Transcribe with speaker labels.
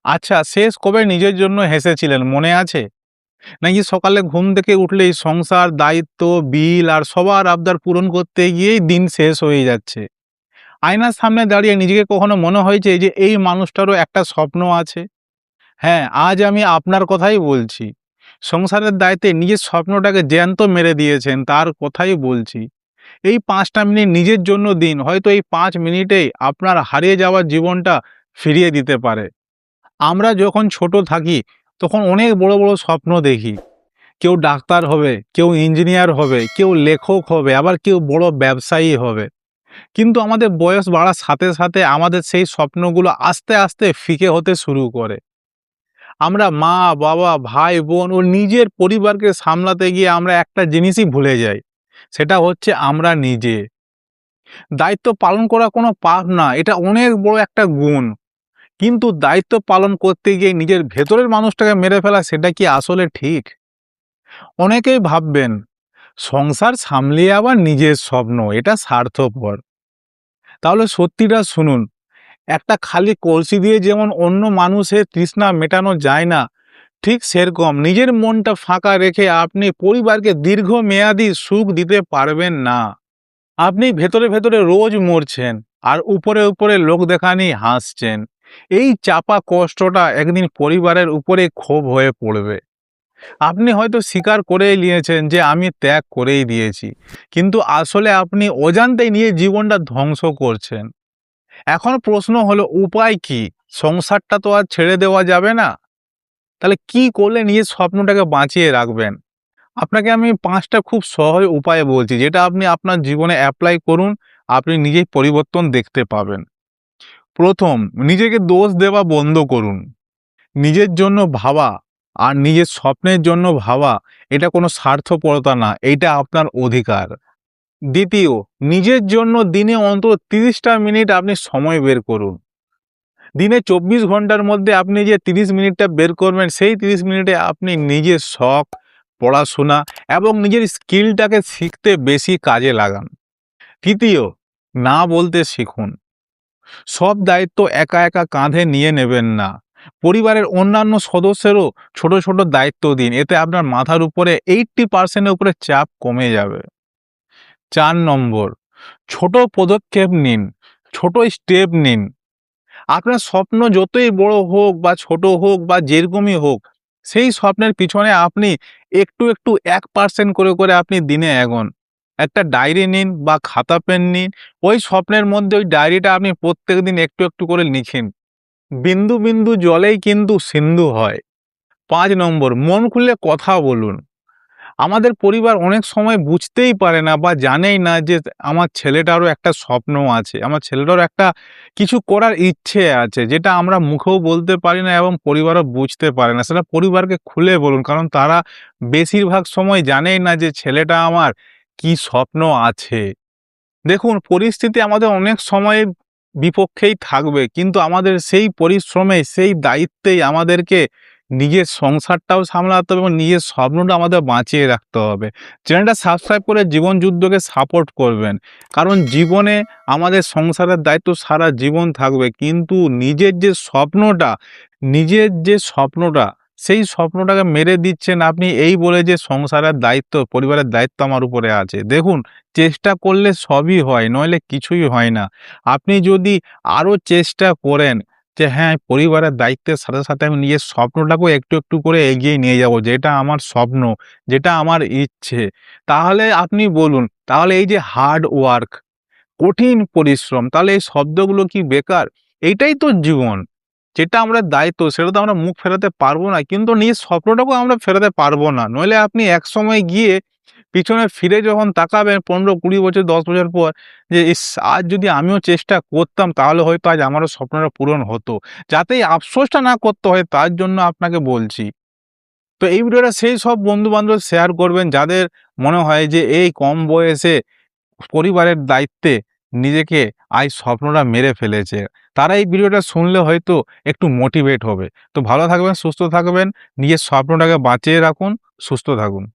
Speaker 1: আচ্ছা, শেষ কবে নিজের জন্য হেসেছিলেন মনে আছে? নাকি সকালে ঘুম থেকে উঠলেই সংসার, দায়িত্ব, বিল আর সবার আবদার পূরণ করতে গিয়েই দিন শেষ হয়ে যাচ্ছে? আয়নার সামনে দাঁড়িয়ে নিজেকে কখনো মনে হয়েছে যে এই মানুষটারও একটা স্বপ্ন আছে? হ্যাঁ, আজ আমি আপনার কথাই বলছি। সংসারের দায়িত্বে নিজের স্বপ্নটাকে জ্যান্ত মেরে দিয়েছেন তার কথাই বলছি। এই ৫ টা মিনিট নিজের জন্য দিন। হয়তো এই ৫ মিনিটেই আপনার হারিয়ে যাওয়া জীবনটা ফিরিয়ে দিতে পারে। আমরা যখন ছোট থাকি তখন অনেক বড় বড় স্বপ্ন দেখি। কেউ ডাক্তার হবে, কেউ ইঞ্জিনিয়ার হবে, কেউ লেখক হবে, আবার কেউ বড় ব্যবসায়ী হবে। কিন্তু আমাদের বয়স বাড়ার সাথে সাথে আমাদের সেই স্বপ্নগুলো আস্তে আস্তে ফিকে হতে শুরু করে। আমরা মা, বাবা, ভাই, বোন ও নিজের পরিবারকে সামলাতে গিয়ে আমরা একটা জিনিসই ভুলে যাই। সেটা হচ্ছে আমরা নিজে। দায়িত্ব পালন করা কোনো পাপ না, এটা অনেক বড় একটা গুণ। কিন্তু দায়িত্ব পালন করতে গিয়ে নিজের ভেতরের মানুষটাকে মেরে ফেলা সেটা কি আসলে ঠিক? অনেকেই ভাববেন সংসার সামলিয়ে আবার নিজের স্বপ্ন, এটা স্বার্থপর। তাহলে সত্যিটা শুনুন, একটা খালি কলসি দিয়ে যেমন অন্য মানুষের তৃষ্ণা মেটানো যায় না, ঠিক সেরকম নিজের মনটা ফাঁকা রেখে আপনি পরিবারকে দীর্ঘমেয়াদী সুখ দিতে পারবেন না। আপনি ভেতরে ভেতরে রোজ মরছেন আর উপরে উপরে লোক দেখানি হাসছেন। এই চাপা কষ্টটা একদিন পরিবারের উপরে ক্ষোভ হয়ে পড়বে। আপনি হয়তো স্বীকার করেই নিয়েছেন যে আমি ত্যাগ করেই দিয়েছি, কিন্তু আসলে আপনি অজান্তেই নিয়ে জীবনটা ধ্বংস করছেন। এখন প্রশ্ন হলো উপায় কি? সংসারটা তো আর ছেড়ে দেওয়া যাবে না। তাহলে কি করলে নিজের স্বপ্নটাকে বাঁচিয়ে রাখবেন? আপনাকে আমি ৫টা খুব সহজ উপায় বলছি, যেটা আপনি আপনার জীবনে অ্যাপ্লাই করুন, আপনি নিজেই পরিবর্তন দেখতে পাবেন। ১ম, নিজেকে দোষ দেওয়া বন্ধ করুন। নিজের জন্য ভাবা আর নিজের স্বপ্নের জন্য ভাবা, এটা কোনো স্বার্থপরতা না, এইটা আপনার অধিকার। ২য়, নিজের জন্য দিনে অন্তত ৩০টা মিনিট আপনি সময় বের করুন। দিনে ২৪ ঘন্টার মধ্যে আপনি যে ৩০ মিনিটটা বের করবেন, সেই ৩০ মিনিটে আপনি নিজের শখ, পড়াশোনা এবং নিজের স্কিলটাকে শিখতে বেশি কাজে লাগান। ৩য়, না বলতে শিখুন। সব দায়িত্ব একা একা কাঁধে নিয়ে নেবেন না। পরিবারের অন্যান্য সদস্যেরও ছোট ছোট দায়িত্ব দিন, এতে আপনার মাথার উপরে 80% উপরে চাপ কমে যাবে। ৪ নম্বর, ছোট পদক্ষেপ নিন, ছোট স্টেপ নিন। আপনার স্বপ্ন যতই বড় হোক বা ছোট হোক বা যেরকমই হোক, সেই স্বপ্নের পিছনে আপনি একটু একটু 1% করে করে আপনি দিনে এগোন। একটা ডায়েরি নিন বা খাতা পেন নিন, ওই স্বপ্নের মধ্যে ওই ডায়েরিটা আপনি প্রত্যেকদিন একটু একটু করে লিখিন। বিন্দু বিন্দু জলেই কিন্তু সিন্ধু হয়। ৫ নম্বর, মন খুলে কথা বলুন। আমাদের পরিবার অনেক সময় বুঝতেই পারে না বা জানেই না যে আমার ছেলেটারও একটা স্বপ্ন আছে, আমার ছেলেটারও একটা কিছু করার ইচ্ছে আছে, যেটা আমরা মুখেও বলতে পারি না এবং পরিবারও বুঝতে পারে না। সেটা পরিবারকে খুলে বলুন, কারণ তারা বেশিরভাগ সময় জানেই না যে ছেলেটা আমার কি স্বপ্ন আছে। দেখুন, পরিস্থিতি আমাদের অনেক সময় বিপক্ষেই থাকবে, কিন্তু আমাদের সেই পরিশ্রমে, সেই দায়িত্বেই আমাদেরকে নিজের সংসারটাও সামলাতে হবে এবং নিজের স্বপ্নটা আমাদের বাঁচিয়ে রাখতে হবে। চ্যানেলটা সাবস্ক্রাইব করে জীবন যুদ্ধকে সাপোর্ট করবেন। কারণ জীবনে আমাদের সংসারের দায়িত্ব সারা জীবন থাকবে, কিন্তু নিজের যে স্বপ্নটা সেই স্বপ্নটাকে মেরে দিচ্ছেন আপনি এই বলে যে সংসারের দায়িত্ব, পরিবারের দায়িত্ব আমার উপরে আছে। দেখুন, চেষ্টা করলে সবই হয়, নইলে কিছুই হয় না। আপনি যদি আরও চেষ্টা করেন যে হ্যাঁ, পরিবারের দায়িত্বের সাথে সাথে আমি নিজের স্বপ্নটাকেও একটু একটু করে এগিয়ে নিয়ে যাব, যেটা আমার স্বপ্ন, যেটা আমার ইচ্ছে, তাহলে আপনি বলুন, তাহলে এই যে হার্ড ওয়ার্ক, কঠিন পরিশ্রম, তাহলে এই শব্দগুলো কি বেকার? এইটাই তো জীবন। যেটা আমাদের দায়িত্ব সেটা তো আমরা মুখ ফেরাতে পারবো না, কিন্তু নিজের স্বপ্নটাকেও আমরা ফেরাতে পারবো না। নইলে আপনি একসময় গিয়ে পিছনে ফিরে যখন তাকাবেন ১৫-২০ বছর, ১০ বছর পর, যে ইস! আজ যদি আমিও চেষ্টা করতাম তাহলে হয়তো আজ আমারও স্বপ্নটা পূরণ হতো। যাতে এই আফসোসটা না করতে হয় তার জন্য আপনাকে বলছি। তো এই ভিডিওটা সেই সব বন্ধু-বান্ধব শেয়ার করবেন যাদের মনে হয় যে এই কম বয়সে পরিবারের দায়িত্বে নিজেকে আজ স্বপ্নটা মেরে ফেলেছে। তারা এই ভিডিওটা শুনলে হয়তো একটু মোটিভেট হবে। তো ভালো থাকবেন, সুস্থ থাকবেন, নিজের স্বপ্নটাকে বাঁচিয়ে রাখুন, সুস্থ থাকুন।